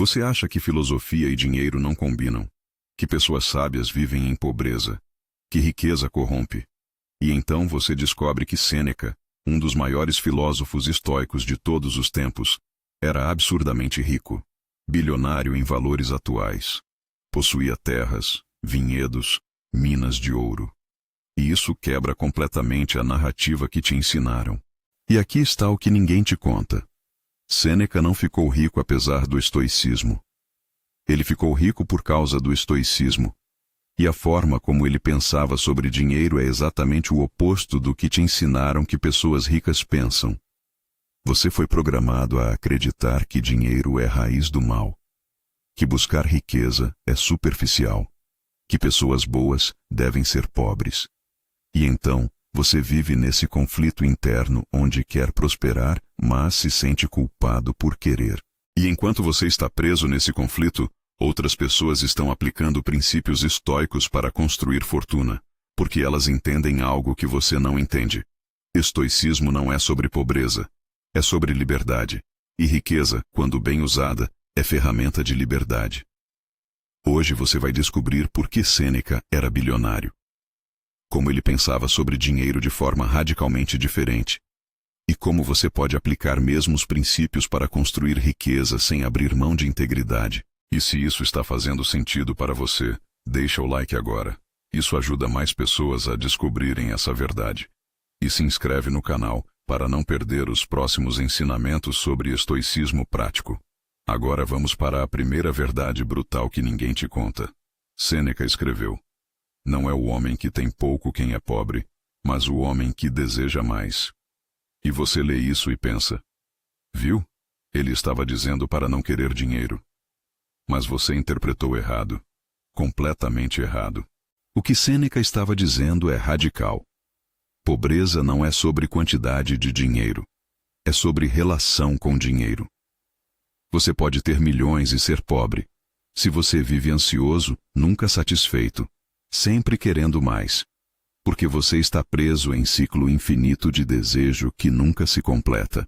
Você acha que filosofia e dinheiro não combinam? Que pessoas sábias vivem em pobreza? Que riqueza corrompe? E então você descobre que Sêneca, um dos maiores filósofos estoicos de todos os tempos, era absurdamente rico, bilionário em valores atuais. Possuía terras, vinhedos, minas de ouro. E isso quebra completamente a narrativa que te ensinaram. E aqui está o que ninguém te conta. Sêneca não ficou rico apesar do estoicismo. Ele ficou rico por causa do estoicismo. E a forma como ele pensava sobre dinheiro é exatamente o oposto do que te ensinaram que pessoas ricas pensam. Você foi programado a acreditar que dinheiro é raiz do mal, que buscar riqueza é superficial, que pessoas boas devem ser pobres. E então, você vive nesse conflito interno onde quer prosperar, mas se sente culpado por querer. E enquanto você está preso nesse conflito, outras pessoas estão aplicando princípios estoicos para construir fortuna, porque elas entendem algo que você não entende. Estoicismo não é sobre pobreza, é sobre liberdade. E riqueza, quando bem usada, é ferramenta de liberdade. Hoje você vai descobrir por que Sêneca era bilionário. Como ele pensava sobre dinheiro de forma radicalmente diferente. E como você pode aplicar mesmos princípios para construir riqueza sem abrir mão de integridade. E se isso está fazendo sentido para você, deixa o like agora. Isso ajuda mais pessoas a descobrirem essa verdade. E se inscreve no canal para não perder os próximos ensinamentos sobre estoicismo prático. Agora vamos para a primeira verdade brutal que ninguém te conta. Sêneca escreveu: não é o homem que tem pouco quem é pobre, mas o homem que deseja mais. E você lê isso e pensa: viu? Ele estava dizendo para não querer dinheiro. Mas você interpretou errado. Completamente errado. O que Sêneca estava dizendo é radical. Pobreza não é sobre quantidade de dinheiro. É sobre relação com dinheiro. Você pode ter milhões e ser pobre. Se você vive ansioso, nunca satisfeito, sempre querendo mais. Porque você está preso em ciclo infinito de desejo que nunca se completa.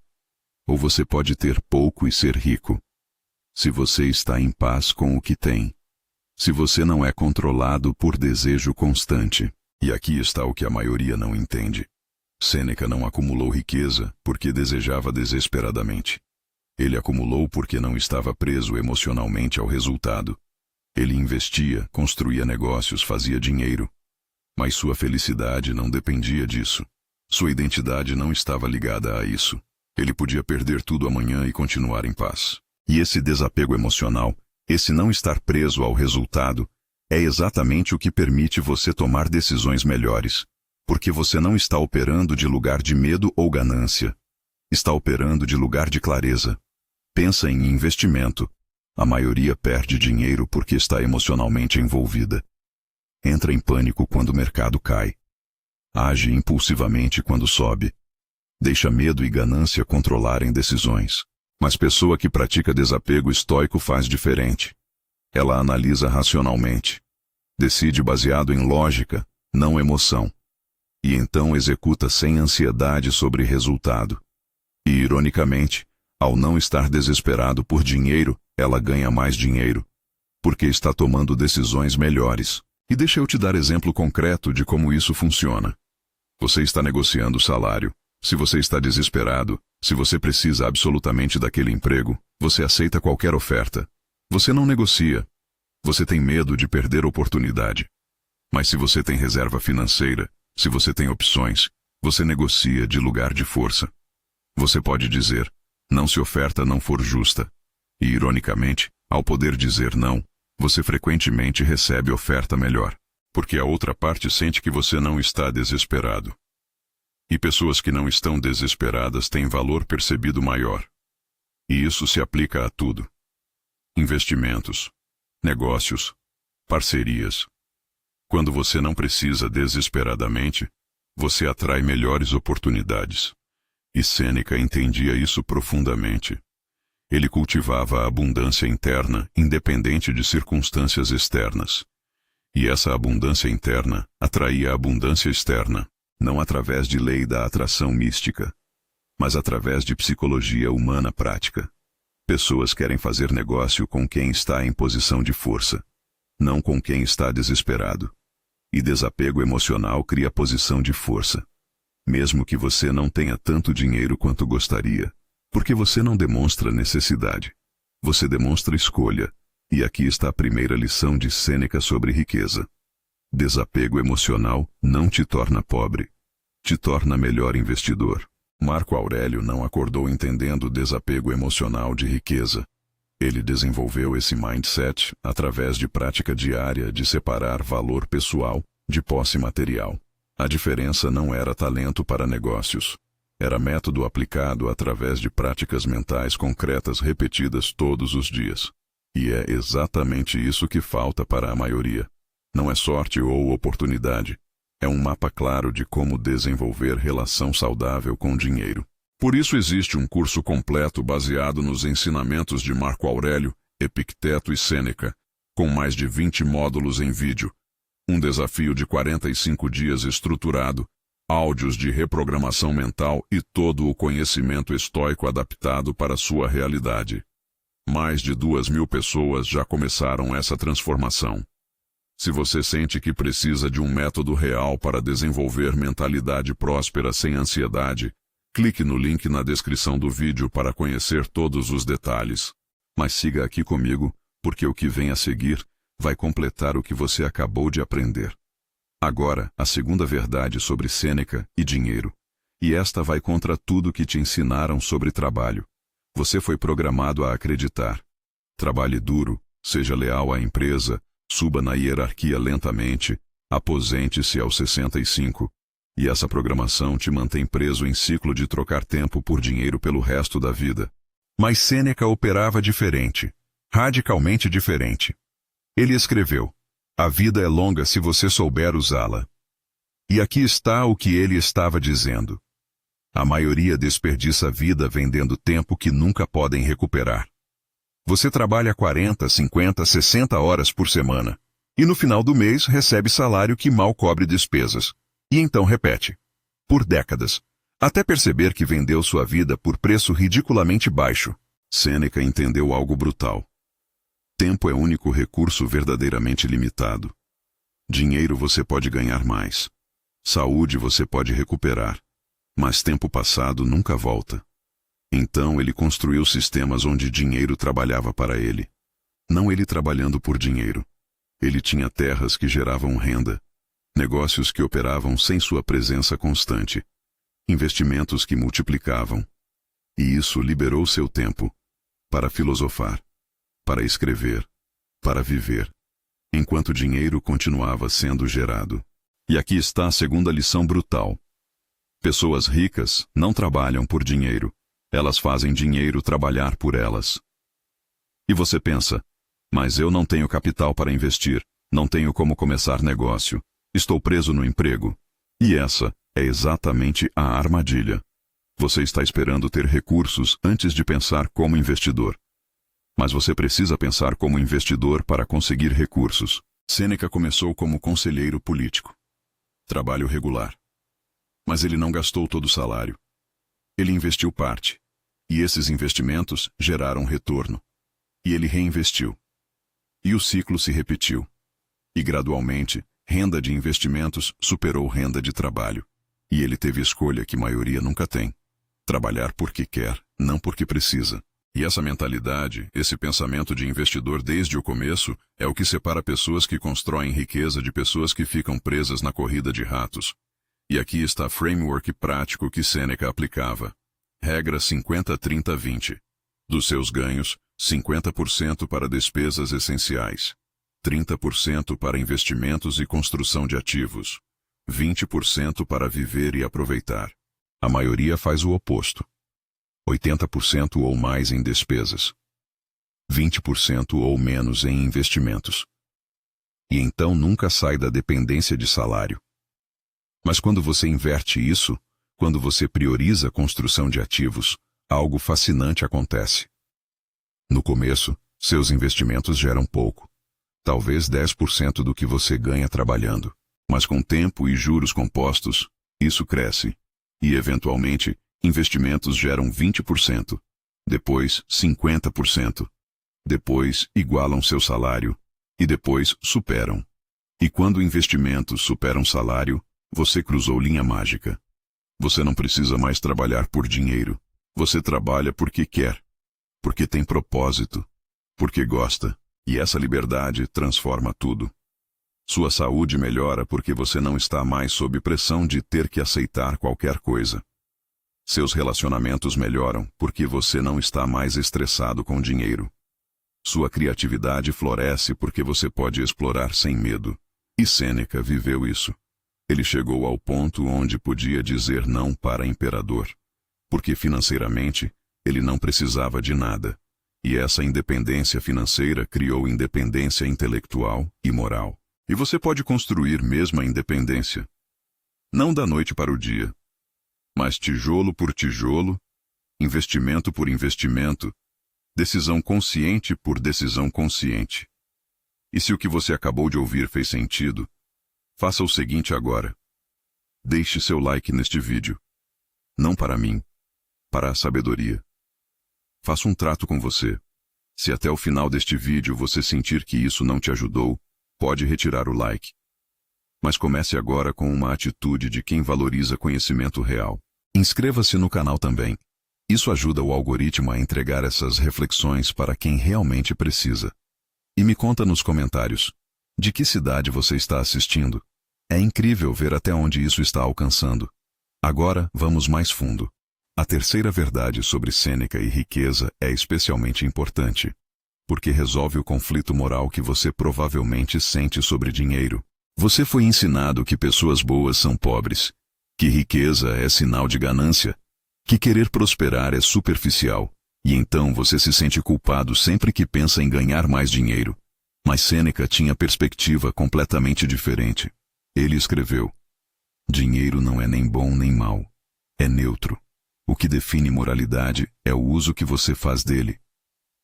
Ou você pode ter pouco e ser rico. Se você está em paz com o que tem. Se você não é controlado por desejo constante. E aqui está o que a maioria não entende. Sêneca não acumulou riqueza porque desejava desesperadamente. Ele acumulou porque não estava preso emocionalmente ao resultado. Ele investia, construía negócios, fazia dinheiro. Mas sua felicidade não dependia disso. Sua identidade não estava ligada a isso. Ele podia perder tudo amanhã e continuar em paz. E esse desapego emocional, esse não estar preso ao resultado, é exatamente o que permite você tomar decisões melhores. Porque você não está operando de lugar de medo ou ganância. Está operando de lugar de clareza. Pensa em investimento. A maioria perde dinheiro porque está emocionalmente envolvida. Entra em pânico quando o mercado cai. Age impulsivamente quando sobe. Deixa medo e ganância controlarem decisões. Mas pessoa que pratica desapego estoico faz diferente. Ela analisa racionalmente. Decide baseado em lógica, não emoção. E então executa sem ansiedade sobre resultado. E, ironicamente, ao não estar desesperado por dinheiro, ela ganha mais dinheiro. Porque está tomando decisões melhores. E deixa eu te dar exemplo concreto de como isso funciona. Você está negociando o salário. Se você está desesperado, se você precisa absolutamente daquele emprego, você aceita qualquer oferta. Você não negocia. Você tem medo de perder oportunidade. Mas se você tem reserva financeira, se você tem opções, você negocia de lugar de força. Você pode dizer, não se a oferta não for justa. E, ironicamente, ao poder dizer não, você frequentemente recebe oferta melhor. Porque a outra parte sente que você não está desesperado. E pessoas que não estão desesperadas têm valor percebido maior. E isso se aplica a tudo. Investimentos, negócios, parcerias. Quando você não precisa desesperadamente, você atrai melhores oportunidades. E Sêneca entendia isso profundamente. Ele cultivava a abundância interna, independente de circunstâncias externas. E essa abundância interna atraía a abundância externa, não através de lei da atração mística, mas através de psicologia humana prática. Pessoas querem fazer negócio com quem está em posição de força, não com quem está desesperado. E desapego emocional cria posição de força. Mesmo que você não tenha tanto dinheiro quanto gostaria, porque você não demonstra necessidade. Você demonstra escolha. E aqui está a primeira lição de Sêneca sobre riqueza. Desapego emocional não te torna pobre, te torna melhor investidor. Marco Aurélio não acordou entendendo o desapego emocional de riqueza. Ele desenvolveu esse mindset através de prática diária de separar valor pessoal de posse material. A diferença não era talento para negócios. Era método aplicado através de práticas mentais concretas repetidas todos os dias. E é exatamente isso que falta para a maioria. Não é sorte ou oportunidade. É um mapa claro de como desenvolver relação saudável com dinheiro. Por isso existe um curso completo baseado nos ensinamentos de Marco Aurélio, Epicteto e Sêneca, com mais de 20 módulos em vídeo, um desafio de 45 dias estruturado, áudios de reprogramação mental e todo o conhecimento estoico adaptado para sua realidade. Mais de 2.000 pessoas já começaram essa transformação. Se você sente que precisa de um método real para desenvolver mentalidade próspera sem ansiedade, clique no link na descrição do vídeo para conhecer todos os detalhes. Mas siga aqui comigo, porque o que vem a seguir vai completar o que você acabou de aprender. Agora, a segunda verdade sobre Sêneca e dinheiro. E esta vai contra tudo que te ensinaram sobre trabalho. Você foi programado a acreditar. Trabalhe duro, seja leal à empresa, suba na hierarquia lentamente, aposente-se aos 65. E essa programação te mantém preso em ciclo de trocar tempo por dinheiro pelo resto da vida. Mas Sêneca operava diferente, radicalmente diferente. Ele escreveu: a vida é longa se você souber usá-la. E aqui está o que ele estava dizendo. A maioria desperdiça a vida vendendo tempo que nunca podem recuperar. Você trabalha 40, 50, 60 horas por semana. E no final do mês recebe salário que mal cobre despesas. E então repete. Por décadas. Até perceber que vendeu sua vida por preço ridiculamente baixo. Sêneca entendeu algo brutal. Tempo é o único recurso verdadeiramente limitado. Dinheiro você pode ganhar mais. Saúde você pode recuperar. Mas tempo passado nunca volta. Então ele construiu sistemas onde dinheiro trabalhava para ele. Não ele trabalhando por dinheiro. Ele tinha terras que geravam renda. Negócios que operavam sem sua presença constante. Investimentos que multiplicavam. E isso liberou seu tempo. Para filosofar. Para escrever. Para viver. Enquanto o dinheiro continuava sendo gerado. E aqui está a segunda lição brutal. Pessoas ricas não trabalham por dinheiro. Elas fazem dinheiro trabalhar por elas. E você pensa, mas eu não tenho capital para investir, não tenho como começar negócio, estou preso no emprego. E essa é exatamente a armadilha. Você está esperando ter recursos antes de pensar como investidor. Mas você precisa pensar como investidor para conseguir recursos. Sêneca começou como conselheiro político. Trabalho regular. Mas ele não gastou todo o salário. Ele investiu parte. E esses investimentos geraram retorno. E ele reinvestiu. E o ciclo se repetiu. E gradualmente, renda de investimentos superou renda de trabalho. E ele teve escolha que a maioria nunca tem. Trabalhar porque quer, não porque precisa. E essa mentalidade, esse pensamento de investidor desde o começo, é o que separa pessoas que constroem riqueza de pessoas que ficam presas na corrida de ratos. E aqui está o framework prático que Sêneca aplicava. Regra 50-30-20. Dos seus ganhos, 50% para despesas essenciais. 30% para investimentos e construção de ativos. 20% para viver e aproveitar. A maioria faz o oposto. 80% ou mais em despesas. 20% ou menos em investimentos. E então nunca sai da dependência de salário. Mas quando você inverte isso, quando você prioriza a construção de ativos, algo fascinante acontece. No começo, seus investimentos geram pouco. Talvez 10% do que você ganha trabalhando. Mas com tempo e juros compostos, isso cresce. E, eventualmente, investimentos geram 20%. depois 50%, depois igualam seu salário, e depois superam. E quando investimentos superam salário, você cruzou linha mágica. Você não precisa mais trabalhar por dinheiro. Você trabalha porque quer, porque tem propósito, porque gosta. E essa liberdade transforma tudo. Sua saúde melhora porque você não está mais sob pressão de ter que aceitar qualquer coisa. Seus relacionamentos melhoram porque você não está mais estressado com dinheiro. Sua criatividade floresce porque você pode explorar sem medo. E Sêneca viveu isso. Ele chegou ao ponto onde podia dizer não para imperador, porque financeiramente ele não precisava de nada. E essa independência financeira criou independência intelectual e moral. E você pode construir mesmo a independência. Não da noite para o dia, mas tijolo por tijolo, investimento por investimento, decisão consciente por decisão consciente. E se o que você acabou de ouvir fez sentido, faça o seguinte agora. Deixe seu like neste vídeo. Não para mim, para a sabedoria. Faça um trato com você. Se até o final deste vídeo você sentir que isso não te ajudou, pode retirar o like. Mas comece agora com uma atitude de quem valoriza conhecimento real. Inscreva-se no canal também. Isso ajuda o algoritmo a entregar essas reflexões para quem realmente precisa. E me conta nos comentários, de que cidade você está assistindo? É incrível ver até onde isso está alcançando. Agora, vamos mais fundo. A terceira verdade sobre Sêneca e riqueza é especialmente importante, porque resolve o conflito moral que você provavelmente sente sobre dinheiro. Você foi ensinado que pessoas boas são pobres, que riqueza é sinal de ganância, que querer prosperar é superficial, e então você se sente culpado sempre que pensa em ganhar mais dinheiro. Mas Sêneca tinha perspectiva completamente diferente. Ele escreveu: dinheiro não é nem bom nem mau, é neutro. O que define moralidade é o uso que você faz dele.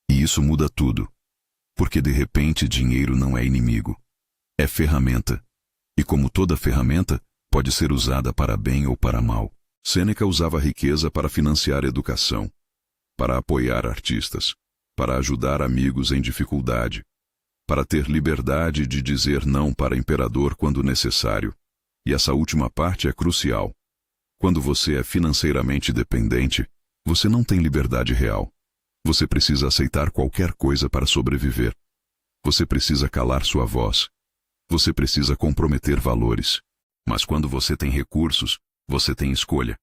E isso muda tudo. Porque de repente dinheiro não é inimigo. É ferramenta. E como toda ferramenta, pode ser usada para bem ou para mal. Sêneca usava a riqueza para financiar educação, para apoiar artistas, para ajudar amigos em dificuldade, para ter liberdade de dizer não para imperador quando necessário. E essa última parte é crucial. Quando você é financeiramente dependente, você não tem liberdade real. Você precisa aceitar qualquer coisa para sobreviver. Você precisa calar sua voz. Você precisa comprometer valores. Mas quando você tem recursos, você tem escolha.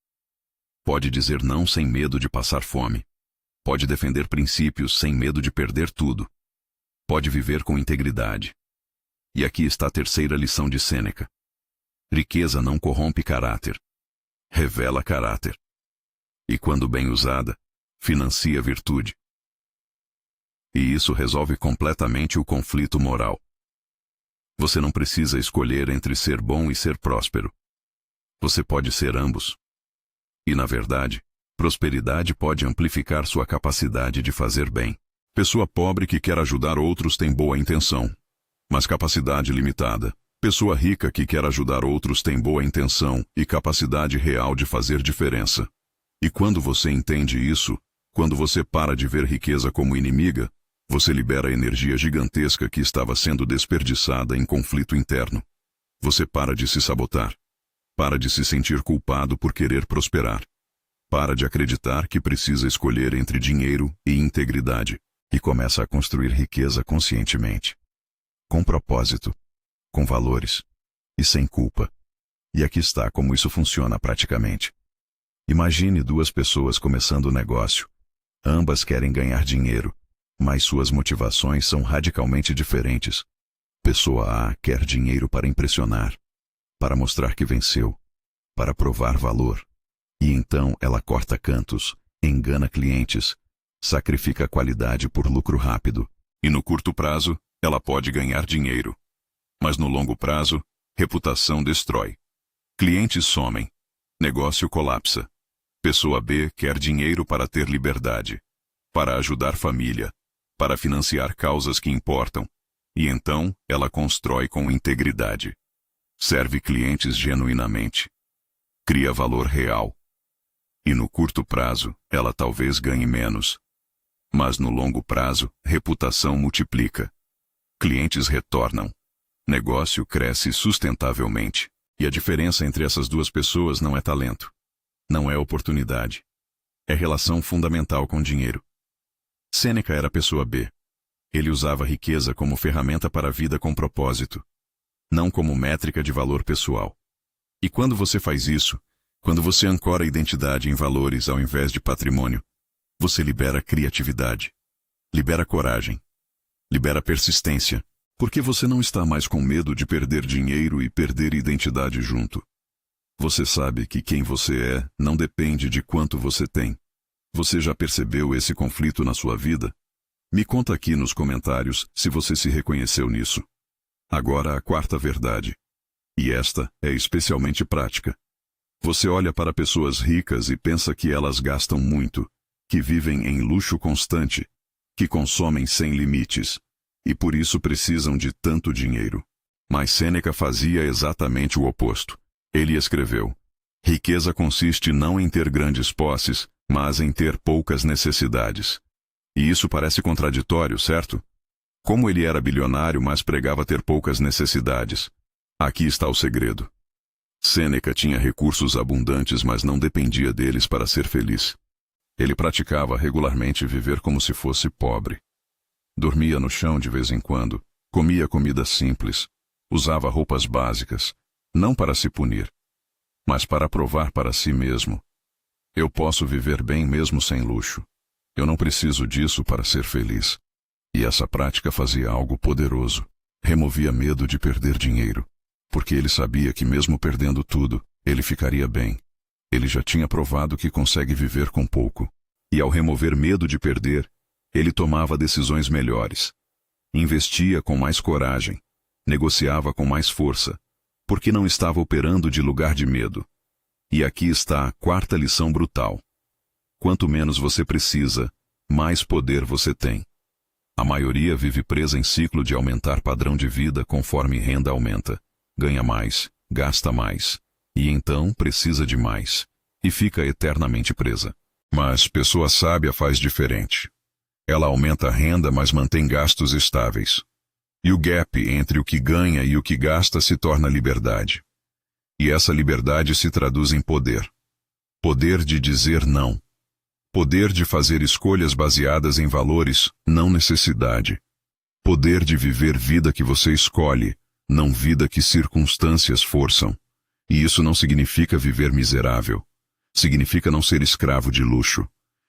Pode dizer não sem medo de passar fome. Pode defender princípios sem medo de perder tudo. Pode viver com integridade. E aqui está a terceira lição de Sêneca. Riqueza não corrompe caráter. Revela caráter. E quando bem usada, financia virtude. E isso resolve completamente o conflito moral. Você não precisa escolher entre ser bom e ser próspero. Você pode ser ambos. E na verdade, prosperidade pode amplificar sua capacidade de fazer bem. Pessoa pobre que quer ajudar outros tem boa intenção, mas capacidade limitada. Pessoa rica que quer ajudar outros tem boa intenção e capacidade real de fazer diferença. E quando você entende isso, quando você para de ver riqueza como inimiga, você libera a energia gigantesca que estava sendo desperdiçada em conflito interno. Você para de se sabotar. Para de se sentir culpado por querer prosperar. Para de acreditar que precisa escolher entre dinheiro e integridade. E começa a construir riqueza conscientemente. Com propósito. Com valores. E sem culpa. E aqui está como isso funciona praticamente. Imagine duas pessoas começando um negócio. Ambas querem ganhar dinheiro, mas suas motivações são radicalmente diferentes. Pessoa A quer dinheiro para impressionar, para mostrar que venceu, para provar valor. E então ela corta cantos, engana clientes, sacrifica a qualidade por lucro rápido. E no curto prazo, ela pode ganhar dinheiro. Mas no longo prazo, reputação destrói. Clientes somem. Negócio colapsa. Pessoa B quer dinheiro para ter liberdade, para ajudar família, para financiar causas que importam. E então, ela constrói com integridade. Serve clientes genuinamente. Cria valor real. E no curto prazo, ela talvez ganhe menos, Mas no longo prazo, reputação multiplica. Clientes retornam. Negócio cresce sustentavelmente. E a diferença entre essas duas pessoas não é talento. Não é oportunidade. É relação fundamental com dinheiro. Sêneca era a pessoa B. Ele usava a riqueza como ferramenta para a vida com propósito, não como métrica de valor pessoal. E quando você faz isso, quando você ancora a identidade em valores ao invés de patrimônio, você libera criatividade, libera coragem, libera persistência, porque você não está mais com medo de perder dinheiro e perder identidade junto. Você sabe que quem você é não depende de quanto você tem. Você já percebeu esse conflito na sua vida? Me conta aqui nos comentários se você se reconheceu nisso. Agora a quarta verdade. E esta é especialmente prática. Você olha para pessoas ricas e pensa que elas gastam muito, que vivem em luxo constante, que consomem sem limites, e por isso precisam de tanto dinheiro. Mas Sêneca fazia exatamente o oposto. Ele escreveu: riqueza consiste não em ter grandes posses, mas em ter poucas necessidades. E isso parece contraditório, certo? Como ele era bilionário, mas pregava ter poucas necessidades. Aqui está o segredo. Sêneca tinha recursos abundantes, mas não dependia deles para ser feliz. Ele praticava regularmente viver como se fosse pobre. Dormia no chão de vez em quando, comia comida simples, usava roupas básicas, não para se punir, mas para provar para si mesmo: eu posso viver bem mesmo sem luxo. Eu não preciso disso para ser feliz. E essa prática fazia algo poderoso. Removia medo de perder dinheiro, porque ele sabia que mesmo perdendo tudo, ele ficaria bem. Ele já tinha provado que consegue viver com pouco. E ao remover medo de perder, ele tomava decisões melhores. Investia com mais coragem, negociava com mais força, porque não estava operando de lugar de medo. E aqui está a quarta lição brutal. Quanto menos você precisa, mais poder você tem. A maioria vive presa em ciclo de aumentar padrão de vida conforme renda aumenta. Ganha mais, gasta mais, e então precisa de mais, e fica eternamente presa. Mas pessoa sábia faz diferente. Ela aumenta a renda, mas mantém gastos estáveis. E o gap entre o que ganha e o que gasta se torna liberdade. E essa liberdade se traduz em poder. Poder de dizer não. Poder de fazer escolhas baseadas em valores, não necessidade. Poder de viver vida que você escolhe, não vida que circunstâncias forçam. E isso não significa viver miserável. Significa não ser escravo de luxo.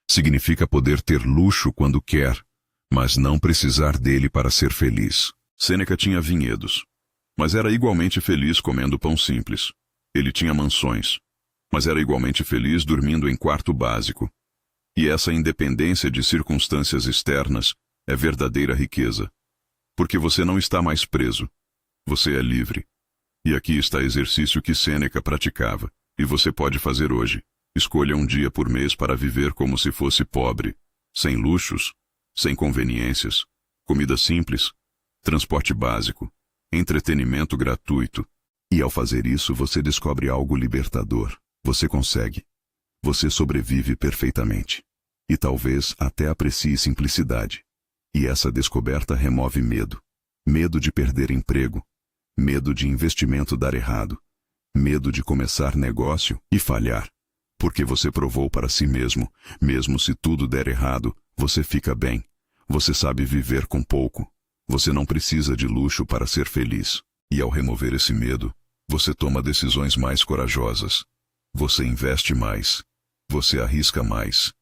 Significa poder ter luxo quando quer, mas não precisar dele para ser feliz. Sêneca tinha vinhedos, mas era igualmente feliz comendo pão simples. Ele tinha mansões, mas era igualmente feliz dormindo em quarto básico. E essa independência de circunstâncias externas é verdadeira riqueza. Porque você não está mais preso. Você é livre. E aqui está exercício que Sêneca praticava, e você pode fazer hoje. Escolha um dia por mês para viver como se fosse pobre, sem luxos, sem conveniências, comida simples, transporte básico, entretenimento gratuito. E ao fazer isso você descobre algo libertador. Você consegue. Você sobrevive perfeitamente. E talvez até aprecie simplicidade. E essa descoberta remove medo. Medo de perder emprego. Medo de investimento dar errado. Medo de começar negócio e falhar. Porque você provou para si mesmo, mesmo se tudo der errado, você fica bem. Você sabe viver com pouco. Você não precisa de luxo para ser feliz. E ao remover esse medo, você toma decisões mais corajosas. Você investe mais. Você arrisca mais.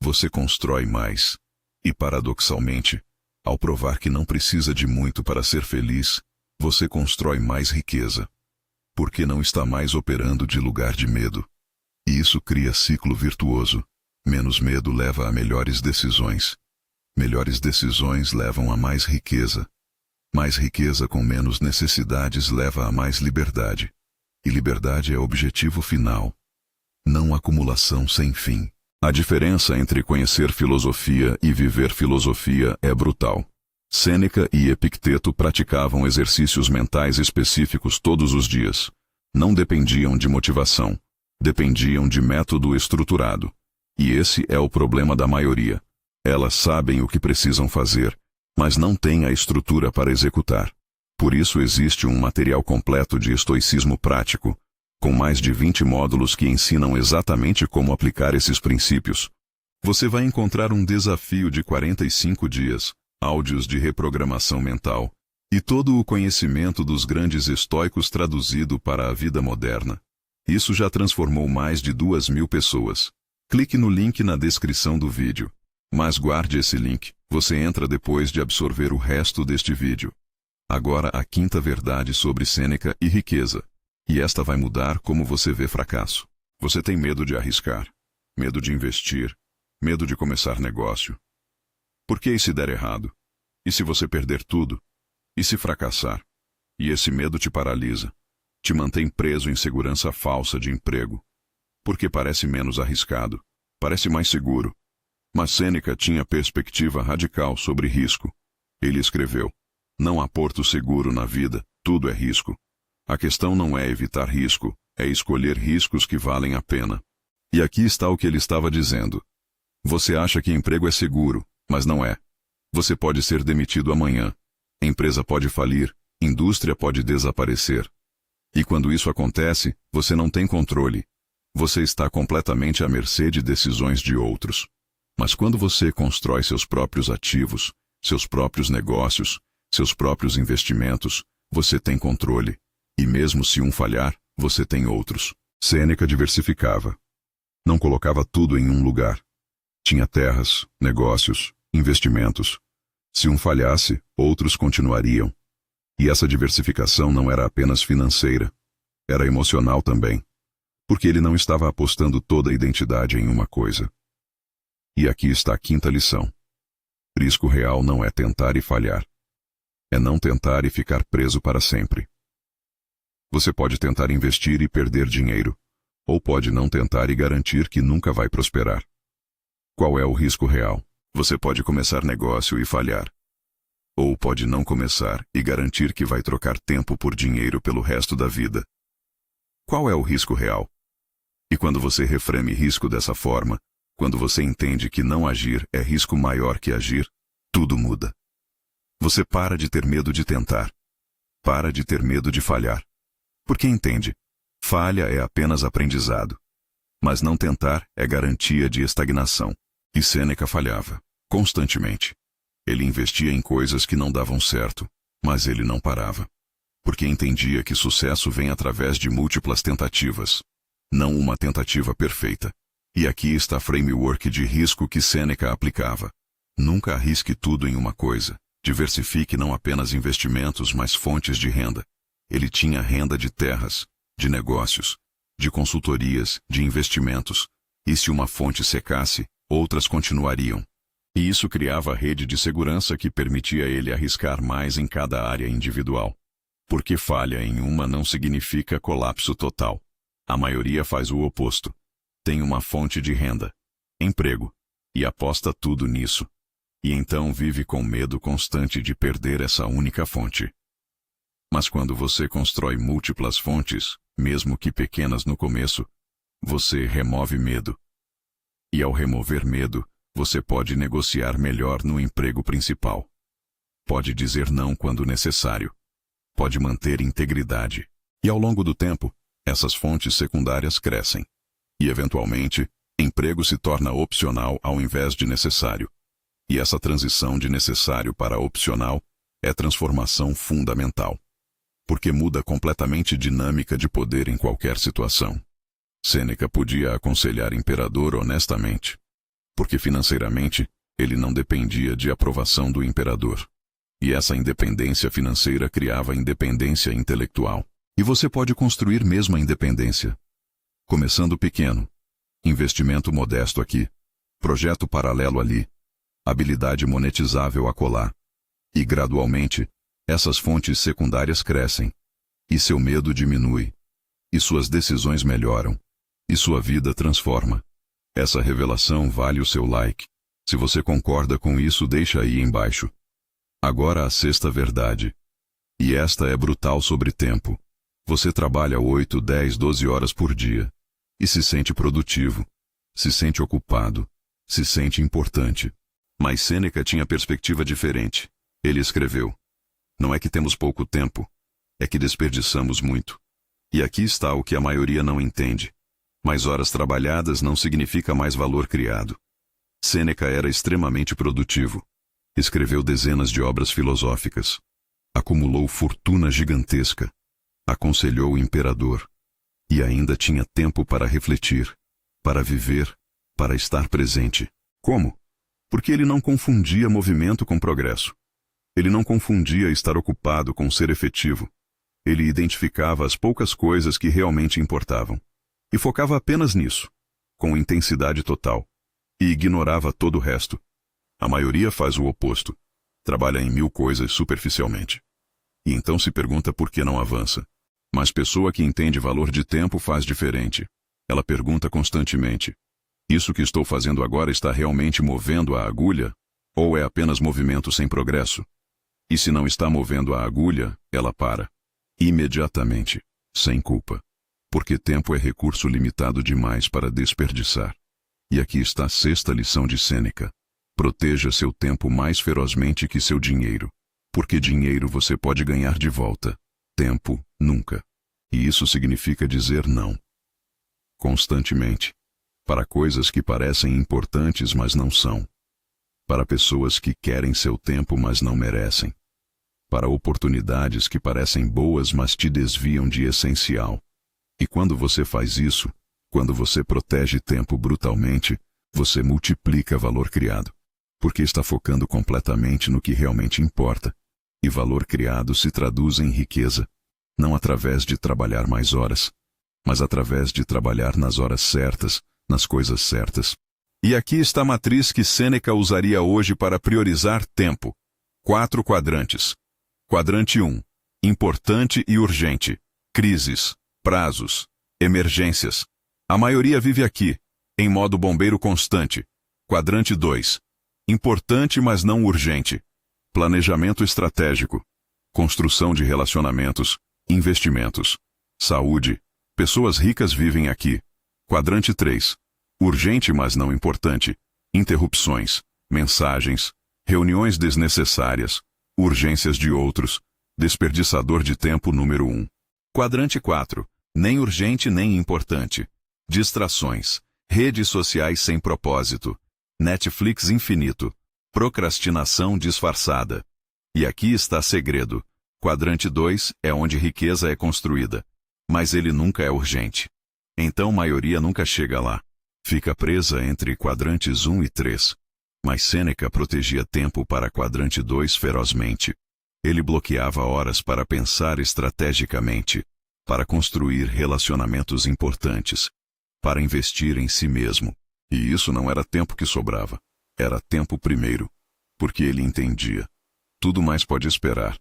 Você constrói mais. E paradoxalmente, ao provar que não precisa de muito para ser feliz, você constrói mais riqueza. Porque não está mais operando de lugar de medo. E isso cria ciclo virtuoso. Menos medo leva a melhores decisões. Melhores decisões levam a mais riqueza. Mais riqueza com menos necessidades leva a mais liberdade. E liberdade é o objetivo final. Não acumulação sem fim. A diferença entre conhecer filosofia e viver filosofia é brutal. Sêneca e Epicteto praticavam exercícios mentais específicos todos os dias. Não dependiam de motivação. Dependiam de método estruturado. E esse é o problema da maioria. Elas sabem o que precisam fazer, mas não têm a estrutura para executar. Por isso existe um material completo de estoicismo prático, com mais de 20 módulos que ensinam exatamente como aplicar esses princípios. Você vai encontrar um desafio de 45 dias, áudios de reprogramação mental, e todo o conhecimento dos grandes estoicos traduzido para a vida moderna. Isso já transformou mais de 2.000 pessoas. Clique no link na descrição do vídeo. Mas guarde esse link, você entra depois de absorver o resto deste vídeo. Agora a quinta verdade sobre Sêneca e riqueza. E esta vai mudar como você vê fracasso. Você tem medo de arriscar, medo de investir, medo de começar negócio. Por que e se der errado? E se você perder tudo? E se fracassar? E esse medo te paralisa, te mantém preso em segurança falsa de emprego. Porque parece menos arriscado, parece mais seguro. Mas Sêneca tinha perspectiva radical sobre risco. Ele escreveu: não há porto seguro na vida, tudo é risco. A questão não é evitar risco, é escolher riscos que valem a pena. E aqui está o que ele estava dizendo. Você acha que emprego é seguro, mas não é. Você pode ser demitido amanhã. Empresa pode falir, indústria pode desaparecer. E quando isso acontece, você não tem controle. Você está completamente à mercê de decisões de outros. Mas quando você constrói seus próprios ativos, seus próprios negócios, seus próprios investimentos, você tem controle. E mesmo se um falhar, você tem outros. Sêneca diversificava. Não colocava tudo em um lugar. Tinha terras, negócios, investimentos. Se um falhasse, outros continuariam. E essa diversificação não era apenas financeira. Era emocional também. Porque ele não estava apostando toda a identidade em uma coisa. E aqui está a quinta lição. Risco real não é tentar e falhar. É não tentar e ficar preso para sempre. Você pode tentar investir e perder dinheiro, ou pode não tentar e garantir que nunca vai prosperar. Qual é o risco real? Você pode começar negócio e falhar. Ou pode não começar e garantir que vai trocar tempo por dinheiro pelo resto da vida. Qual é o risco real? E quando você reframe risco dessa forma, quando você entende que não agir é risco maior que agir, tudo muda. Você para de ter medo de tentar. Para de ter medo de falhar. Porque entende, falha é apenas aprendizado. Mas não tentar é garantia de estagnação. E Sêneca falhava, constantemente. Ele investia em coisas que não davam certo, mas ele não parava. Porque entendia que sucesso vem através de múltiplas tentativas, não uma tentativa perfeita. E aqui está a framework de risco que Sêneca aplicava. Nunca arrisque tudo em uma coisa. Diversifique não apenas investimentos, mas fontes de renda. Ele tinha renda de terras, de negócios, de consultorias, de investimentos. E se uma fonte secasse, outras continuariam. E isso criava a rede de segurança que permitia ele arriscar mais em cada área individual. Porque falha em uma não significa colapso total. A maioria faz o oposto. Tem uma fonte de renda, emprego, e aposta tudo nisso. E então vive com medo constante de perder essa única fonte. Mas quando você constrói múltiplas fontes, mesmo que pequenas no começo, você remove medo. E ao remover medo, você pode negociar melhor no emprego principal. Pode dizer não quando necessário. Pode manter integridade. E ao longo do tempo, essas fontes secundárias crescem. E, eventualmente, emprego se torna opcional ao invés de necessário. E essa transição de necessário para opcional é transformação fundamental. Porque muda completamente a dinâmica de poder em qualquer situação. Sêneca podia aconselhar imperador honestamente. Porque financeiramente, ele não dependia de aprovação do imperador. E essa independência financeira criava independência intelectual. E você pode construir mesmo a independência. Começando pequeno. Investimento modesto aqui. Projeto paralelo ali. Habilidade monetizável acolá. E gradualmente, essas fontes secundárias crescem. E seu medo diminui. E suas decisões melhoram. E sua vida transforma. Essa revelação vale o seu like. Se você concorda com isso, deixa aí embaixo. Agora a sexta verdade. E esta é brutal sobre tempo. Você trabalha 8, 10, 12 horas por dia. E se sente produtivo. Se sente ocupado. Se sente importante. Mas Sêneca tinha perspectiva diferente. Ele escreveu: não é que temos pouco tempo, é que desperdiçamos muito. E aqui está o que a maioria não entende. Mais horas trabalhadas não significa mais valor criado. Sêneca era extremamente produtivo. Escreveu dezenas de obras filosóficas. Acumulou fortuna gigantesca. Aconselhou o imperador. E ainda tinha tempo para refletir, para viver, para estar presente. Como? Porque ele não confundia movimento com progresso. Ele não confundia estar ocupado com ser efetivo. Ele identificava as poucas coisas que realmente importavam. E focava apenas nisso, com intensidade total. E ignorava todo o resto. A maioria faz o oposto. Trabalha em 1000 coisas superficialmente. E então se pergunta por que não avança. Mas pessoa que entende valor de tempo faz diferente. Ela pergunta constantemente: isso que estou fazendo agora está realmente movendo a agulha? Ou é apenas movimento sem progresso? E se não está movendo a agulha, ela para. Imediatamente, sem culpa. Porque tempo é recurso limitado demais para desperdiçar. E aqui está a 6ª lição de Sêneca. Proteja seu tempo mais ferozmente que seu dinheiro. Porque dinheiro você pode ganhar de volta. Tempo, nunca. E isso significa dizer não. Constantemente. Para coisas que parecem importantes, mas não são. Para pessoas que querem seu tempo, mas não merecem. Para oportunidades que parecem boas, mas te desviam de essencial. E quando você faz isso, quando você protege tempo brutalmente, você multiplica valor criado. Porque está focando completamente no que realmente importa. E valor criado se traduz em riqueza. Não através de trabalhar mais horas, mas através de trabalhar nas horas certas, nas coisas certas. E aqui está a matriz que Sêneca usaria hoje para priorizar tempo. 4 quadrantes. Quadrante 1. Importante e urgente. Crises, prazos, emergências. A maioria vive aqui, em modo bombeiro constante. Quadrante 2. Importante, mas não urgente. Planejamento estratégico. Construção de relacionamentos. Investimentos. Saúde. Pessoas ricas vivem aqui. Quadrante 3. Urgente, mas não importante. Interrupções. Mensagens. Reuniões desnecessárias. Urgências de outros. Desperdiçador de tempo número 1. Quadrante 4. Nem urgente nem importante. Distrações. Redes sociais sem propósito. Netflix infinito. Procrastinação disfarçada. E aqui está segredo. Quadrante 2 é onde riqueza é construída. Mas ele nunca é urgente. Então maioria nunca chega lá. Fica presa entre quadrantes 1 e 3. Mas Sêneca protegia tempo para quadrante 2 ferozmente. Ele bloqueava horas para pensar estrategicamente, para construir relacionamentos importantes, para investir em si mesmo. E isso não era tempo que sobrava. Era tempo primeiro. Porque ele entendia. Tudo mais pode esperar.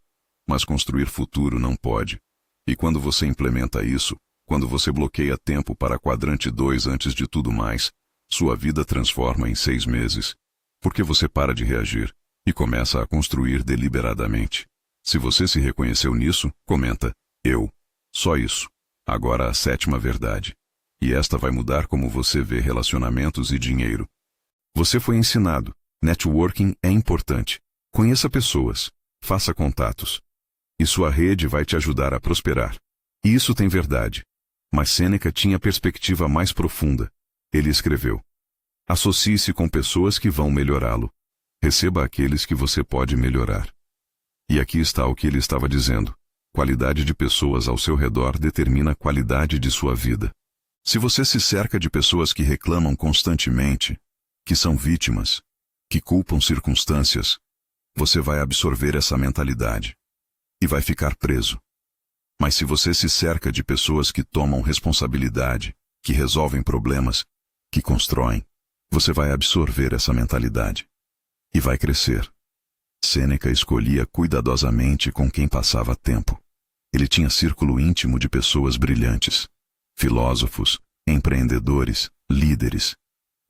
Mas construir futuro não pode. E quando você implementa isso, quando você bloqueia tempo para quadrante 2 antes de tudo mais, sua vida transforma em 6 meses. Porque você para de reagir e começa a construir deliberadamente. Se você se reconheceu nisso, comenta: eu. Só isso. Agora a 7ª verdade. E esta vai mudar como você vê relacionamentos e dinheiro. Você foi ensinado. Networking é importante. Conheça pessoas. Faça contatos. E sua rede vai te ajudar a prosperar. E isso tem verdade. Mas Sêneca tinha perspectiva mais profunda. Ele escreveu: associe-se com pessoas que vão melhorá-lo. Receba aqueles que você pode melhorar. E aqui está o que ele estava dizendo. Qualidade de pessoas ao seu redor determina a qualidade de sua vida. Se você se cerca de pessoas que reclamam constantemente, que são vítimas, que culpam circunstâncias, você vai absorver essa mentalidade. E vai ficar preso. Mas se você se cerca de pessoas que tomam responsabilidade, que resolvem problemas, que constroem, você vai absorver essa mentalidade. E vai crescer. Sêneca escolhia cuidadosamente com quem passava tempo. Ele tinha círculo íntimo de pessoas brilhantes, filósofos, empreendedores, líderes.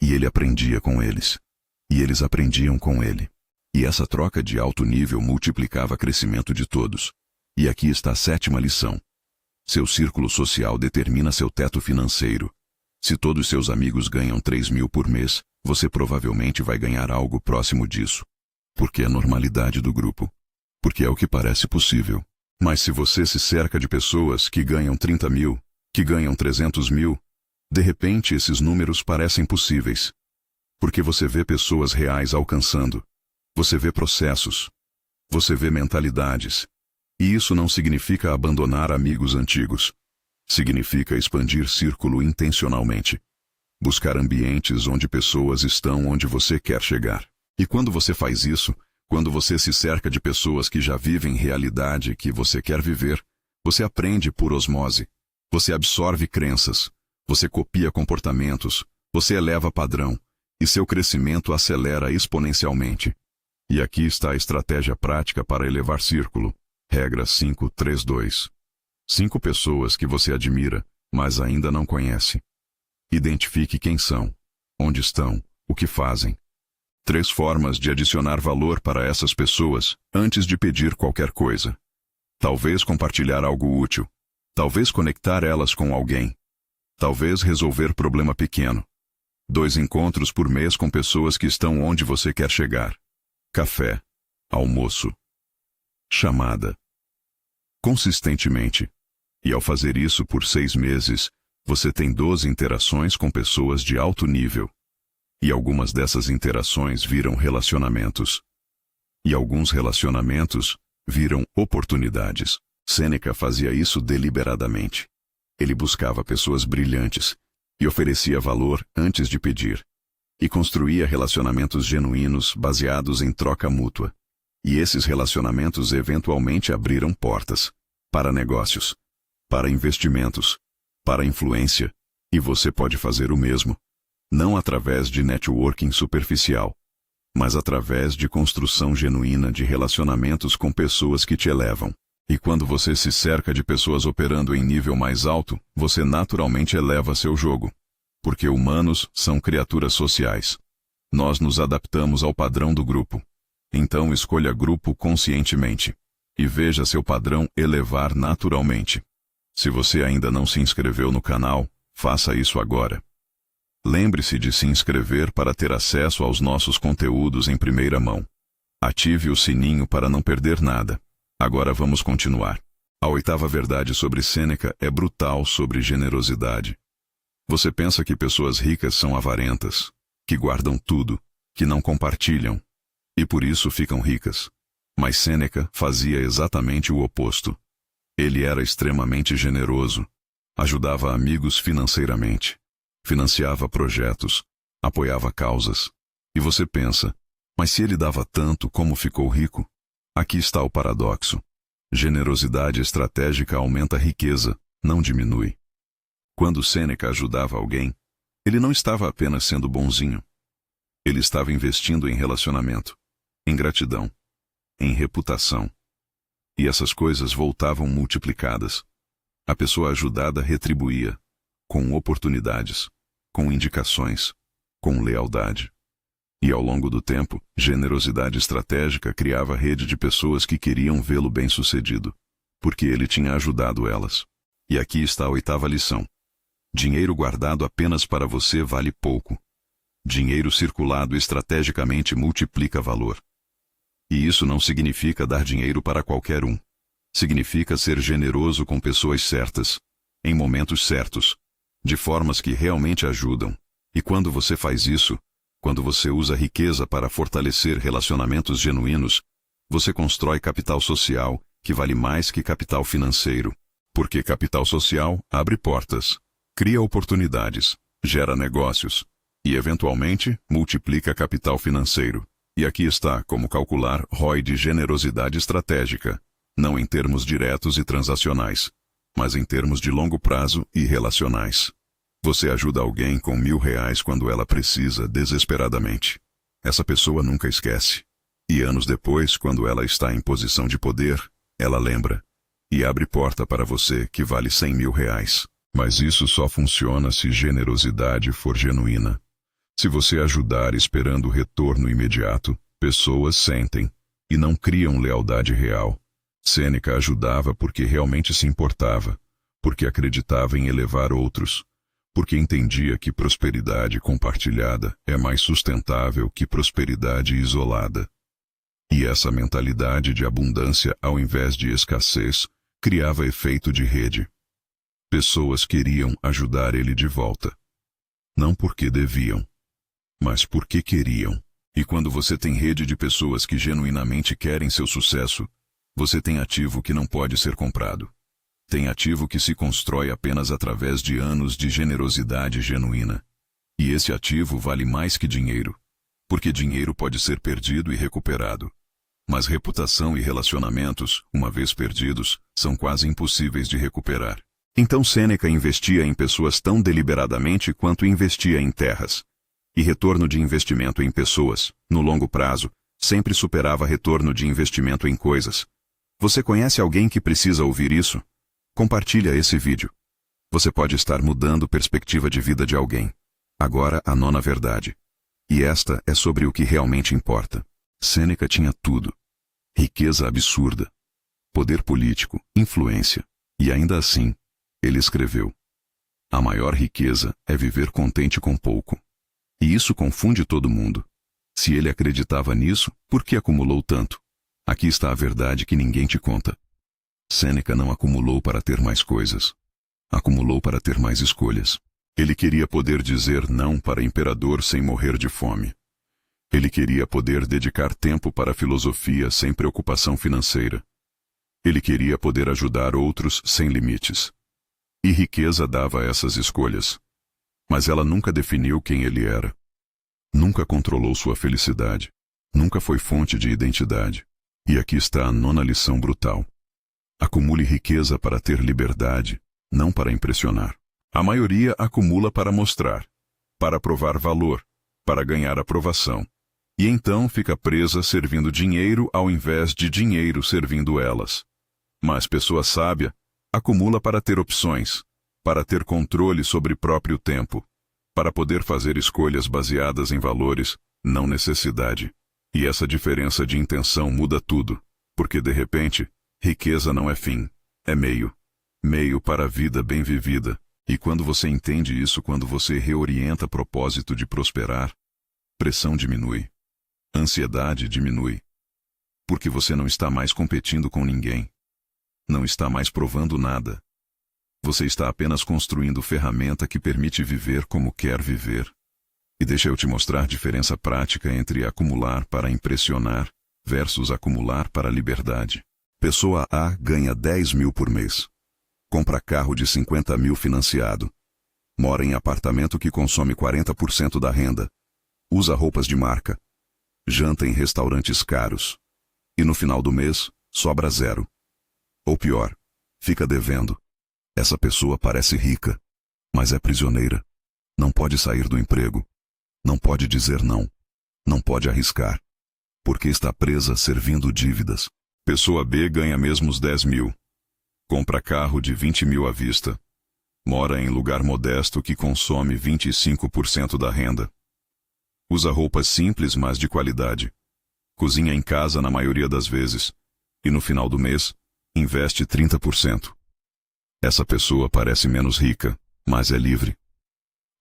E ele aprendia com eles. E eles aprendiam com ele. E essa troca de alto nível multiplicava o crescimento de todos. E aqui está a 7ª lição. Seu círculo social determina seu teto financeiro. Se todos seus amigos ganham 3.000 por mês, você provavelmente vai ganhar algo próximo disso. Porque é a normalidade do grupo. Porque é o que parece possível. Mas se você se cerca de pessoas que ganham 30.000, que ganham 300.000, de repente esses números parecem possíveis. Porque você vê pessoas reais alcançando. Você vê processos. Você vê mentalidades. E isso não significa abandonar amigos antigos. Significa expandir círculo intencionalmente. Buscar ambientes onde pessoas estão onde você quer chegar. E quando você faz isso, quando você se cerca de pessoas que já vivem realidade que você quer viver, você aprende por osmose. Você absorve crenças. Você copia comportamentos. Você eleva padrão. E seu crescimento acelera exponencialmente. E aqui está a estratégia prática para elevar círculo. Regra 532. 5 pessoas que você admira, mas ainda não conhece. Identifique quem são, onde estão, o que fazem. 3 formas de adicionar valor para essas pessoas antes de pedir qualquer coisa. Talvez compartilhar algo útil. Talvez conectar elas com alguém. Talvez resolver problema pequeno. 2 encontros por mês com pessoas que estão onde você quer chegar. Café. Almoço. Chamada. Consistentemente. E ao fazer isso por 6 meses, você tem 12 interações com pessoas de alto nível. E algumas dessas interações viram relacionamentos. E alguns relacionamentos viram oportunidades. Sêneca fazia isso deliberadamente. Ele buscava pessoas brilhantes e oferecia valor antes de pedir. E construía relacionamentos genuínos baseados em troca mútua. E esses relacionamentos eventualmente abriram portas para negócios, para investimentos, para influência, e você pode fazer o mesmo. Não através de networking superficial, mas através de construção genuína de relacionamentos com pessoas que te elevam. E quando você se cerca de pessoas operando em nível mais alto, você naturalmente eleva seu jogo. Porque humanos são criaturas sociais. Nós nos adaptamos ao padrão do grupo. Então escolha grupo conscientemente. E veja seu padrão elevar naturalmente. Se você ainda não se inscreveu no canal, faça isso agora. Lembre-se de se inscrever para ter acesso aos nossos conteúdos em primeira mão. Ative o sininho para não perder nada. Agora vamos continuar. A 8ª verdade sobre Sêneca é brutal sobre generosidade. Você pensa que pessoas ricas são avarentas, que guardam tudo, que não compartilham, e por isso ficam ricas. Mas Sêneca fazia exatamente o oposto. Ele era extremamente generoso, ajudava amigos financeiramente, financiava projetos, apoiava causas. E você pensa, mas se ele dava tanto, como ficou rico? Aqui está o paradoxo. Generosidade estratégica aumenta a riqueza, não diminui. Quando Sêneca ajudava alguém, ele não estava apenas sendo bonzinho. Ele estava investindo em relacionamento, em gratidão, em reputação. E essas coisas voltavam multiplicadas. A pessoa ajudada retribuía, com oportunidades, com indicações, com lealdade. E ao longo do tempo, generosidade estratégica criava rede de pessoas que queriam vê-lo bem-sucedido, porque ele tinha ajudado elas. E aqui está a 8ª lição. Dinheiro guardado apenas para você vale pouco. Dinheiro circulado estrategicamente multiplica valor. E isso não significa dar dinheiro para qualquer um. Significa ser generoso com pessoas certas, em momentos certos, de formas que realmente ajudam. E quando você faz isso, quando você usa riqueza para fortalecer relacionamentos genuínos, você constrói capital social, que vale mais que capital financeiro. Porque capital social abre portas, cria oportunidades, gera negócios e, eventualmente, multiplica capital financeiro. E aqui está como calcular ROI de generosidade estratégica, não em termos diretos e transacionais, mas em termos de longo prazo e relacionais. Você ajuda alguém com R$1.000 quando ela precisa desesperadamente. Essa pessoa nunca esquece. E anos depois, quando ela está em posição de poder, ela lembra. E abre porta para você que vale R$100.000. Mas isso só funciona se generosidade for genuína. Se você ajudar esperando retorno imediato, pessoas sentem e não criam lealdade real. Sêneca ajudava porque realmente se importava, porque acreditava em elevar outros, porque entendia que prosperidade compartilhada é mais sustentável que prosperidade isolada. E essa mentalidade de abundância ao invés de escassez criava efeito de rede. Pessoas queriam ajudar ele de volta. Não porque deviam, mas porque queriam. E quando você tem rede de pessoas que genuinamente querem seu sucesso, você tem ativo que não pode ser comprado. Tem ativo que se constrói apenas através de anos de generosidade genuína. E esse ativo vale mais que dinheiro, porque dinheiro pode ser perdido e recuperado. Mas reputação e relacionamentos, uma vez perdidos, são quase impossíveis de recuperar. Então Sêneca investia em pessoas tão deliberadamente quanto investia em terras. E retorno de investimento em pessoas, no longo prazo, sempre superava retorno de investimento em coisas. Você conhece alguém que precisa ouvir isso? Compartilha esse vídeo. Você pode estar mudando perspectiva de vida de alguém. Agora a nona verdade. E esta é sobre o que realmente importa. Sêneca tinha tudo. Riqueza absurda. Poder político, influência. E ainda assim, ele escreveu: a maior riqueza é viver contente com pouco. E isso confunde todo mundo. Se ele acreditava nisso, por que acumulou tanto? Aqui está a verdade que ninguém te conta. Sêneca não acumulou para ter mais coisas. Acumulou para ter mais escolhas. Ele queria poder dizer não para imperador sem morrer de fome. Ele queria poder dedicar tempo para a filosofia sem preocupação financeira. Ele queria poder ajudar outros sem limites. E riqueza dava essas escolhas. Mas ela nunca definiu quem ele era. Nunca controlou sua felicidade. Nunca foi fonte de identidade. E aqui está a nona lição brutal. Acumule riqueza para ter liberdade, não para impressionar. A maioria acumula para mostrar, para provar valor, para ganhar aprovação. E então fica presa servindo dinheiro ao invés de dinheiro servindo elas. Mas pessoa sábia acumula para ter opções, para ter controle sobre próprio tempo, para poder fazer escolhas baseadas em valores, não necessidade. E essa diferença de intenção muda tudo, porque de repente, riqueza não é fim, é meio. Meio para a vida bem vivida. E quando você entende isso, quando você reorienta propósito de prosperar, pressão diminui. Ansiedade diminui. Porque você não está mais competindo com ninguém. Não está mais provando nada. Você está apenas construindo ferramenta que permite viver como quer viver. E deixa eu te mostrar a diferença prática entre acumular para impressionar versus acumular para liberdade. Pessoa A ganha 10 mil por mês. Compra carro de 50 mil financiado. Mora em apartamento que consome 40% da renda. Usa roupas de marca. Janta em restaurantes caros. E no final do mês, sobra zero. Ou pior, fica devendo. Essa pessoa parece rica, mas é prisioneira. Não pode sair do emprego. Não pode dizer não. Não pode arriscar. Porque está presa servindo dívidas. Pessoa B ganha mesmo os 10 mil. Compra carro de 20 mil à vista. Mora em lugar modesto que consome 25% da renda. Usa roupas simples, mas de qualidade. Cozinha em casa na maioria das vezes. E no final do mês, investe 30%. Essa pessoa parece menos rica, mas é livre.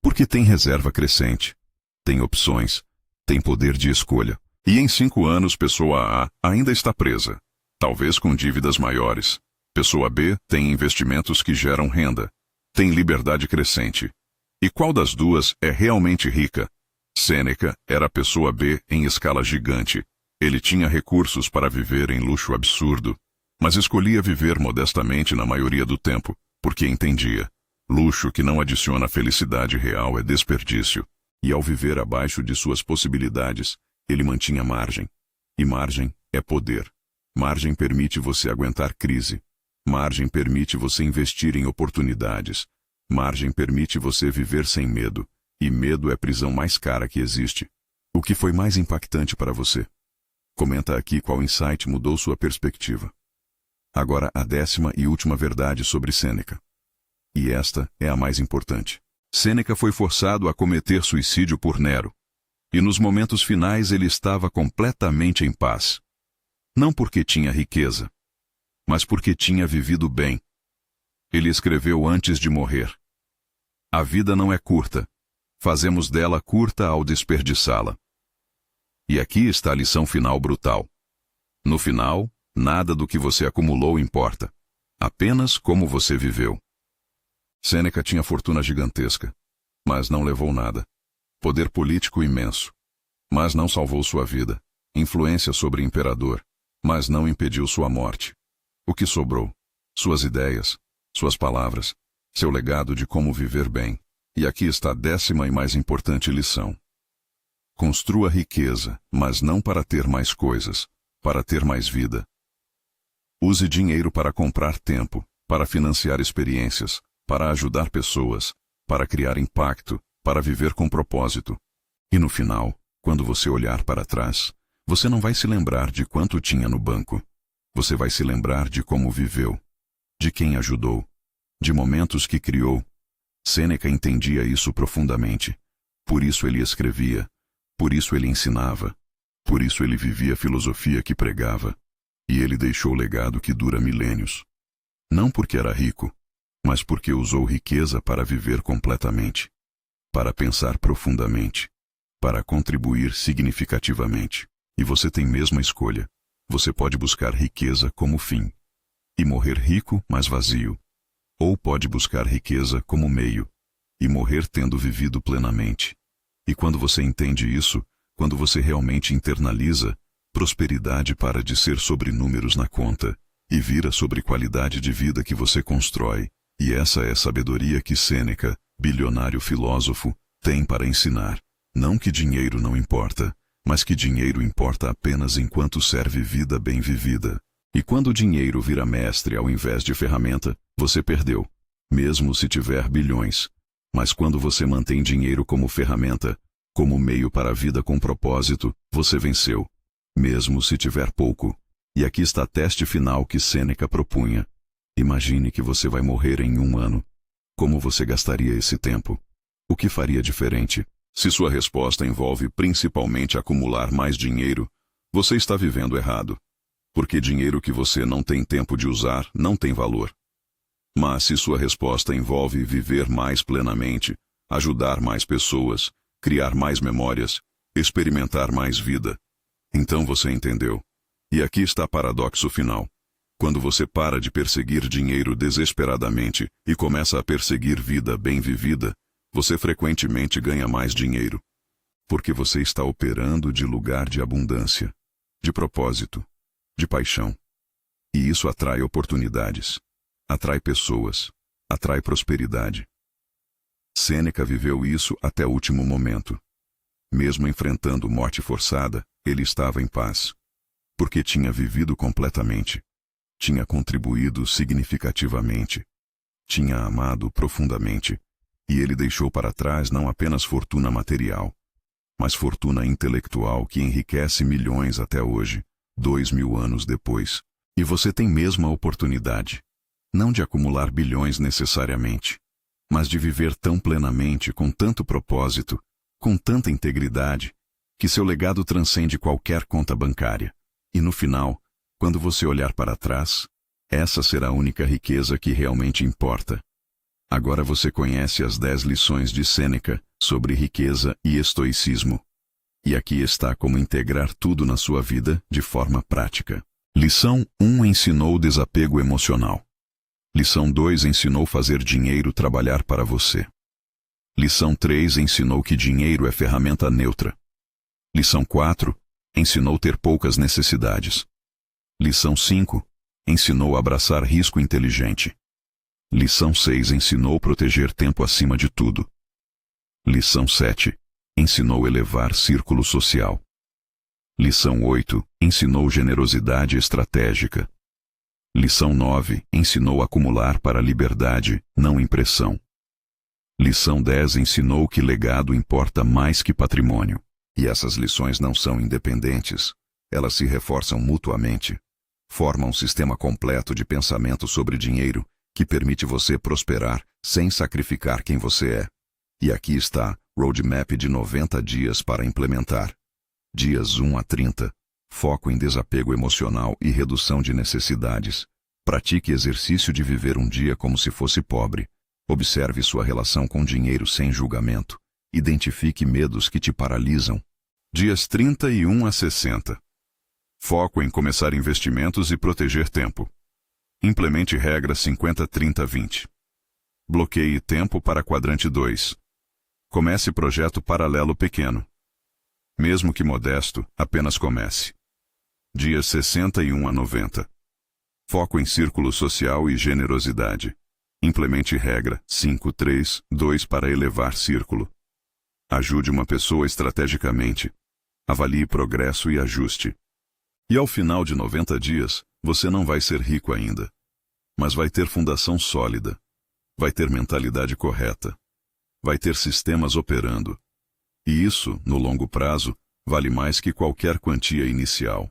Porque tem reserva crescente. Tem opções. Tem poder de escolha. E em 5 anos, pessoa A ainda está presa. Talvez com dívidas maiores. Pessoa B tem investimentos que geram renda. Tem liberdade crescente. E qual das duas é realmente rica? Sêneca era a pessoa B em escala gigante. Ele tinha recursos para viver em luxo absurdo, mas escolhia viver modestamente na maioria do tempo, porque entendia. Luxo que não adiciona felicidade real é desperdício. E ao viver abaixo de suas possibilidades, ele mantinha margem. E margem é poder. Margem permite você aguentar crise. Margem permite você investir em oportunidades. Margem permite você viver sem medo. E medo é a prisão mais cara que existe. O que foi mais impactante para você? Comenta aqui qual insight mudou sua perspectiva. Agora a 10ª e última verdade sobre Sêneca. E esta é a mais importante. Sêneca foi forçado a cometer suicídio por Nero. E nos momentos finais ele estava completamente em paz. Não porque tinha riqueza, mas porque tinha vivido bem. Ele escreveu antes de morrer: A vida não é curta. Fazemos dela curta ao desperdiçá-la. E aqui está a lição final brutal. No final, nada do que você acumulou importa. Apenas como você viveu. Sêneca tinha fortuna gigantesca, mas não levou nada. Poder político imenso, mas não salvou sua vida. Influência sobre o imperador, mas não impediu sua morte. O que sobrou? Suas ideias, suas palavras, seu legado de como viver bem. E aqui está a 10ª e mais importante lição. Construa riqueza, mas não para ter mais coisas, para ter mais vida. Use dinheiro para comprar tempo, para financiar experiências, para ajudar pessoas, para criar impacto, para viver com propósito. E no final, quando você olhar para trás, você não vai se lembrar de quanto tinha no banco. Você vai se lembrar de como viveu, de quem ajudou, de momentos que criou. Sêneca entendia isso profundamente. Por isso ele escrevia, por isso ele ensinava, por isso ele vivia a filosofia que pregava. E ele deixou legado que dura milênios. Não porque era rico, mas porque usou riqueza para viver completamente, para pensar profundamente, para contribuir significativamente. E você tem mesmo a escolha. Você pode buscar riqueza como fim e morrer rico, mas vazio. Ou pode buscar riqueza como meio e morrer tendo vivido plenamente. E quando você entende isso, quando você realmente internaliza, prosperidade para de ser sobre números na conta e vira sobre qualidade de vida que você constrói. E essa é a sabedoria que Sêneca, bilionário filósofo, tem para ensinar. Não que dinheiro não importa, mas que dinheiro importa apenas enquanto serve vida bem vivida. E quando o dinheiro vira mestre ao invés de ferramenta, você perdeu, mesmo se tiver bilhões. Mas quando você mantém dinheiro como ferramenta, como meio para a vida com propósito, você venceu, mesmo se tiver pouco. E aqui está o teste final que Sêneca propunha. Imagine que você vai morrer em 1 ano. Como você gastaria esse tempo? O que faria diferente? Se sua resposta envolve principalmente acumular mais dinheiro, você está vivendo errado. Porque dinheiro que você não tem tempo de usar não tem valor. Mas se sua resposta envolve viver mais plenamente, ajudar mais pessoas, criar mais memórias, experimentar mais vida, então você entendeu. E aqui está o paradoxo final. Quando você para de perseguir dinheiro desesperadamente e começa a perseguir vida bem vivida, você frequentemente ganha mais dinheiro. Porque você está operando de lugar de abundância, de propósito, de paixão. E isso atrai oportunidades, atrai pessoas, atrai prosperidade. Sêneca viveu isso até o último momento. Mesmo enfrentando morte forçada, ele estava em paz. Porque tinha vivido completamente. Tinha contribuído significativamente. Tinha amado profundamente. E ele deixou para trás não apenas fortuna material, mas fortuna intelectual que enriquece milhões até hoje, 2000 anos depois. E você tem mesmo a oportunidade, não de acumular bilhões necessariamente, mas de viver tão plenamente, com tanto propósito, com tanta integridade, que seu legado transcende qualquer conta bancária. E no final, quando você olhar para trás, essa será a única riqueza que realmente importa. Agora você conhece as 10 lições de Sêneca sobre riqueza e estoicismo. E aqui está como integrar tudo na sua vida de forma prática. Lição 1 ensinou o desapego emocional. Lição 2 ensinou fazer dinheiro trabalhar para você. Lição 3 ensinou que dinheiro é ferramenta neutra. Lição 4 ensinou ter poucas necessidades. Lição 5 ensinou abraçar risco inteligente. Lição 6 ensinou proteger tempo acima de tudo. Lição 7 ensinou elevar círculo social. Lição 8 ensinou generosidade estratégica. Lição 9 ensinou acumular para liberdade, não impressão. Lição 10 ensinou que legado importa mais que patrimônio. E essas lições não são independentes, elas se reforçam mutuamente. Formam um sistema completo de pensamento sobre dinheiro que permite você prosperar sem sacrificar quem você é. E aqui está, roadmap de 90 dias para implementar. Dias 1 a 30. Foco em desapego emocional e redução de necessidades. Pratique exercício de viver um dia como se fosse pobre. Observe sua relação com dinheiro sem julgamento. Identifique medos que te paralisam. Dias 31 a 60. Foco em começar investimentos e proteger tempo. Implemente regra 50-30-20. Bloqueie tempo para quadrante 2. Comece projeto paralelo pequeno. Mesmo que modesto, apenas comece. Dias 61 a 90. Foco em círculo social e generosidade. Implemente regra 5-3-2 para elevar círculo. Ajude uma pessoa estrategicamente. Avalie progresso e ajuste. E ao final de 90 dias, você não vai ser rico ainda. Mas vai ter fundação sólida. Vai ter mentalidade correta. Vai ter sistemas operando. E isso, no longo prazo, vale mais que qualquer quantia inicial.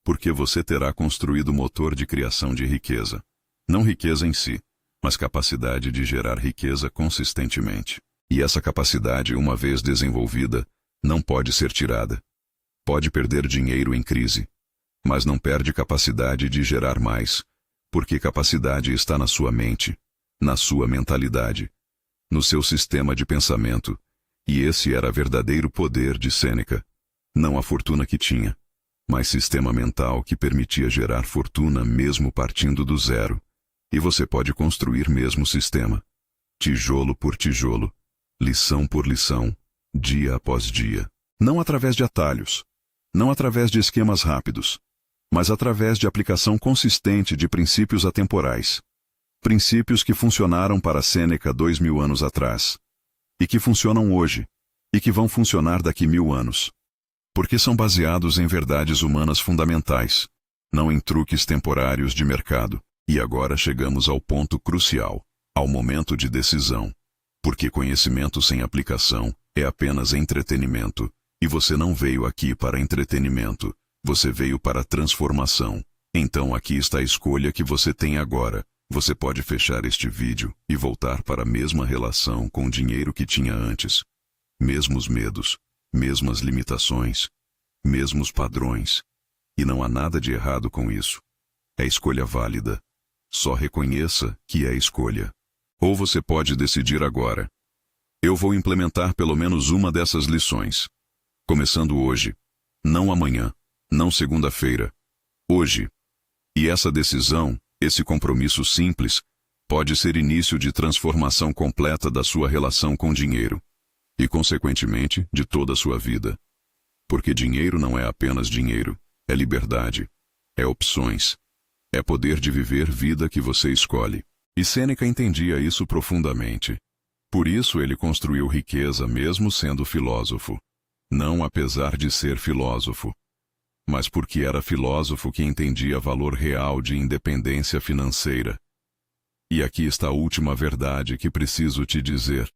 Porque você terá construído motor de criação de riqueza. Não riqueza em si, mas capacidade de gerar riqueza consistentemente. E essa capacidade, uma vez desenvolvida, não pode ser tirada. Pode perder dinheiro em crise, mas não perde capacidade de gerar mais, porque capacidade está na sua mente, na sua mentalidade, no seu sistema de pensamento, e esse era verdadeiro poder de Sêneca. Não a fortuna que tinha, mas sistema mental que permitia gerar fortuna mesmo partindo do zero. E você pode construir mesmo sistema, tijolo por tijolo, lição por lição, dia após dia. Não através de atalhos, não através de esquemas rápidos, mas através de aplicação consistente de princípios atemporais. Princípios que funcionaram para Sêneca 2000 anos atrás, e que funcionam hoje, e que vão funcionar daqui 1000 anos. Porque são baseados em verdades humanas fundamentais, não em truques temporários de mercado. E agora chegamos ao ponto crucial, ao momento de decisão. Porque conhecimento sem aplicação é apenas entretenimento, e você não veio aqui para entretenimento, você veio para transformação. Então aqui está a escolha que você tem agora. Você pode fechar este vídeo e voltar para a mesma relação com o dinheiro que tinha antes. Mesmos medos, mesmas limitações, mesmos padrões. E não há nada de errado com isso. É escolha válida. Só reconheça que é escolha. Ou você pode decidir agora. Eu vou implementar pelo menos uma dessas lições. Começando hoje. Não amanhã. Não segunda-feira. Hoje. E essa decisão, esse compromisso simples, pode ser início de transformação completa da sua relação com dinheiro. E, consequentemente, de toda a sua vida. Porque dinheiro não é apenas dinheiro. É liberdade. É opções. É poder de viver vida que você escolhe. E Sêneca entendia isso profundamente. Por isso ele construiu riqueza mesmo sendo filósofo. Não apesar de ser filósofo, mas porque era filósofo que entendia valor real de independência financeira. E aqui está a última verdade que preciso te dizer.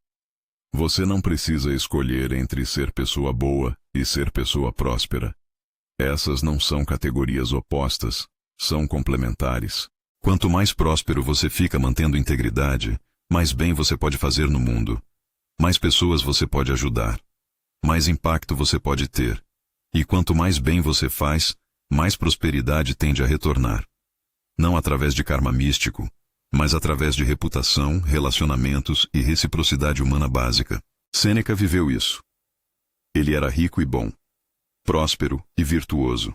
Você não precisa escolher entre ser pessoa boa e ser pessoa próspera. Essas não são categorias opostas. São complementares. Quanto mais próspero você fica mantendo integridade, mais bem você pode fazer no mundo. Mais pessoas você pode ajudar. Mais impacto você pode ter. E quanto mais bem você faz, mais prosperidade tende a retornar. Não através de karma místico, mas através de reputação, relacionamentos e reciprocidade humana básica. Sêneca viveu isso. Ele era rico e bom. Próspero e virtuoso.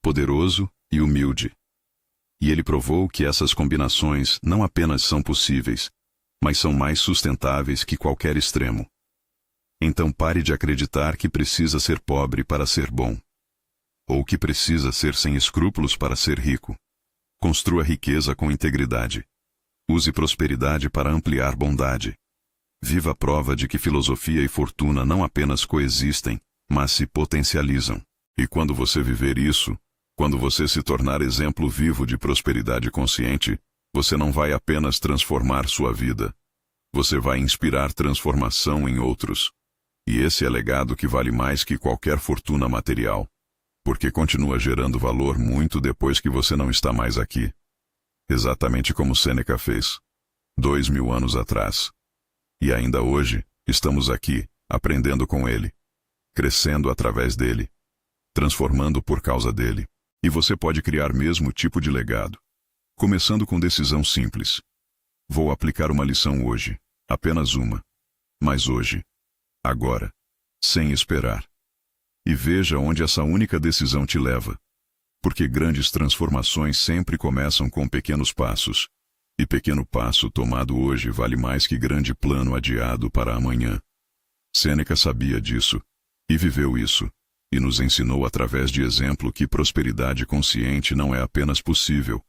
Poderoso e humilde. E ele provou que essas combinações não apenas são possíveis, mas são mais sustentáveis que qualquer extremo. Então pare de acreditar que precisa ser pobre para ser bom. Ou que precisa ser sem escrúpulos para ser rico. Construa riqueza com integridade. Use prosperidade para ampliar bondade. Viva a prova de que filosofia e fortuna não apenas coexistem, mas se potencializam. E quando você viver isso, quando você se tornar exemplo vivo de prosperidade consciente, você não vai apenas transformar sua vida. Você vai inspirar transformação em outros. E esse é legado que vale mais que qualquer fortuna material. Porque continua gerando valor muito depois que você não está mais aqui. Exatamente como Sêneca fez. 2000 anos atrás. E ainda hoje, estamos aqui, aprendendo com ele. Crescendo através dele. Transformando por causa dele. E você pode criar mesmo tipo de legado. Começando com decisão simples. Vou aplicar uma lição hoje, apenas uma. Mas hoje. Agora. Sem esperar. E veja onde essa única decisão te leva. Porque grandes transformações sempre começam com pequenos passos. E pequeno passo tomado hoje vale mais que grande plano adiado para amanhã. Sêneca sabia disso. E viveu isso. E nos ensinou através de exemplo que prosperidade consciente não é apenas possível.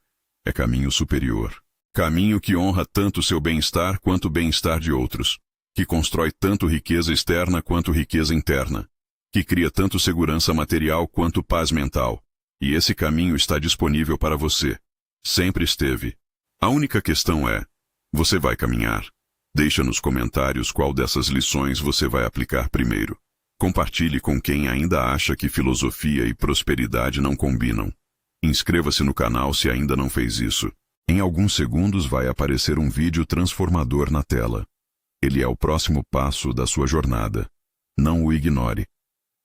É caminho superior. Caminho que honra tanto seu bem-estar quanto o bem-estar de outros. Que constrói tanto riqueza externa quanto riqueza interna. Que cria tanto segurança material quanto paz mental. E esse caminho está disponível para você. Sempre esteve. A única questão é: você vai caminhar? Deixa nos comentários qual dessas lições você vai aplicar primeiro. Compartilhe com quem ainda acha que filosofia e prosperidade não combinam. Inscreva-se no canal se ainda não fez isso. Em alguns segundos vai aparecer um vídeo transformador na tela. Ele é o próximo passo da sua jornada. Não o ignore.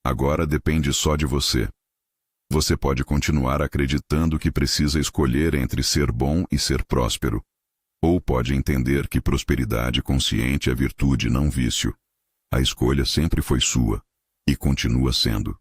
Agora depende só de você. Você pode continuar acreditando que precisa escolher entre ser bom e ser próspero. Ou pode entender que prosperidade consciente é virtude, não vício. A escolha sempre foi sua. E continua sendo.